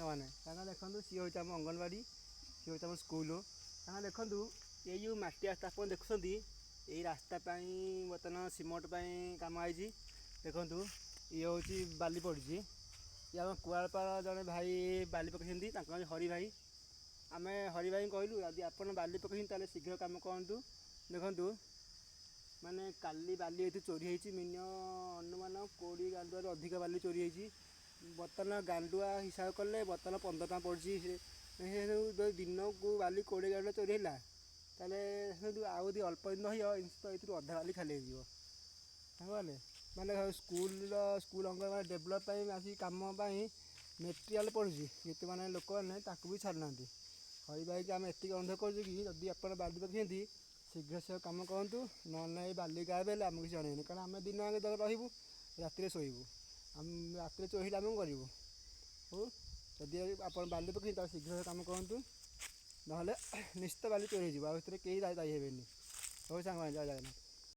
ସାଙ୍ଗମାନେ କାରଣ ଦେଖନ୍ତୁ ସିଏ ହେଉଛି ଆମ ଅଙ୍ଗନବାଡ଼ି, ସିଏ ହେଉଛି ଆମ ସ୍କୁଲ। କାରଣ ଦେଖନ୍ତୁ ଏଇ ଯେଉଁ ମାଟି ରାସ୍ତା ଆପଣ ଦେଖୁଛନ୍ତି, ଏଇ ରାସ୍ତା ପାଇଁ ବର୍ତ୍ତମାନ ସିମେଣ୍ଟ ପାଇଁ କାମ ହେଇଛି। ଦେଖନ୍ତୁ ଇଏ ହେଉଛି ବାଲି ପଡ଼ିଛି। ଇଏ ଆମ କୁଆଳପାଳ ଜଣେ ଭାଇ ବାଲି ପକାଇଛନ୍ତି, ତାଙ୍କ ନାଁ ହରି ଭାଇ। ଆମେ ହରି ଭାଇଙ୍କୁ କହିଲୁ ଯଦି ଆପଣ ବାଲି ପକାଇଛନ୍ତି ତାହେଲେ ଶୀଘ୍ର କାମ କରନ୍ତୁ। ଦେଖନ୍ତୁ ମାନେ କାଲି ବାଲି ଏଠି ଚୋରି ହେଇଛି, ଅନୁମାନ 20 ଗାଣ୍ଡୁଆରୁ ଅଧିକ ବାଲି ଚୋରି ହେଇଛି। ବର୍ତ୍ତମାନ ଗାଣ୍ଡୁଆ ହିସାବ କଲେ ବର୍ତ୍ତମାନ 15 ଟଙ୍କା ପଡ଼ୁଛି। ସେ ଯଦି ଦିନକୁ ବାଲି 20 ଗାଣ୍ଡୁଆ ଚୋରି ହେଲା ତାହେଲେ ଦେଖନ୍ତୁ ଆଉ ଯଦି ଅଳ୍ପ ଦିନ ରହିବ ନିଶ୍ଚିତ ଏଥିରୁ ଅଧା ବାଲି ଖାଲି ହେଇଯିବ। ବୁଝିପାରିଲେ? ମାନେ ସ୍କୁଲ ଅଙ୍ଗନବାଡ଼ି ଡେଭଲପ୍ ପାଇଁ ଆସିକି କାମ ପାଇଁ ମେଟେରିଆଲ୍ ପଡ଼ୁଛି, କିନ୍ତୁ ମାନେ ଲୋକମାନେ ତାକୁ ବି ଛାଡ଼ୁନାହାନ୍ତି। ହରି ଭାଇକି ଆମେ ଏତିକି ଅନୁରୋଧ କରୁଛୁ କି ଯଦି ଆପଣ ବାଲି ପକାଇଛନ୍ତି ଶୀଘ୍ର ସେ କାମ କରନ୍ତୁ, ନହେଲେ ନାହିଁ ବାଲି ଗାଏବ ହେଲେ ଆମକୁ କିଛି ଜଣେଇବେନି। କାରଣ ଆମେ ଦିନ ଯାକ ରହିବୁ, ରାତିରେ ଶୋଇବୁ। ଆମେ ରାତିରେ ଚୋରି ଆମେ କରିବୁ। ହଉ, ଯଦି ଆପଣ ବାଲି ପକାଇଛନ୍ତି ତାହେଲେ ଶୀଘ୍ର କାମ କରନ୍ତୁ, ନହେଲେ ନିଶ୍ଚିତ ବାଲି ଚୋରି ହେଇଯିବ। ଆଉ ସେଥିରେ କେହି ଦାୟୀ ହେବେନି। ହଉ ସାଙ୍ଗମାନେ, ଜୟ ଜଗନ୍ନାଥ।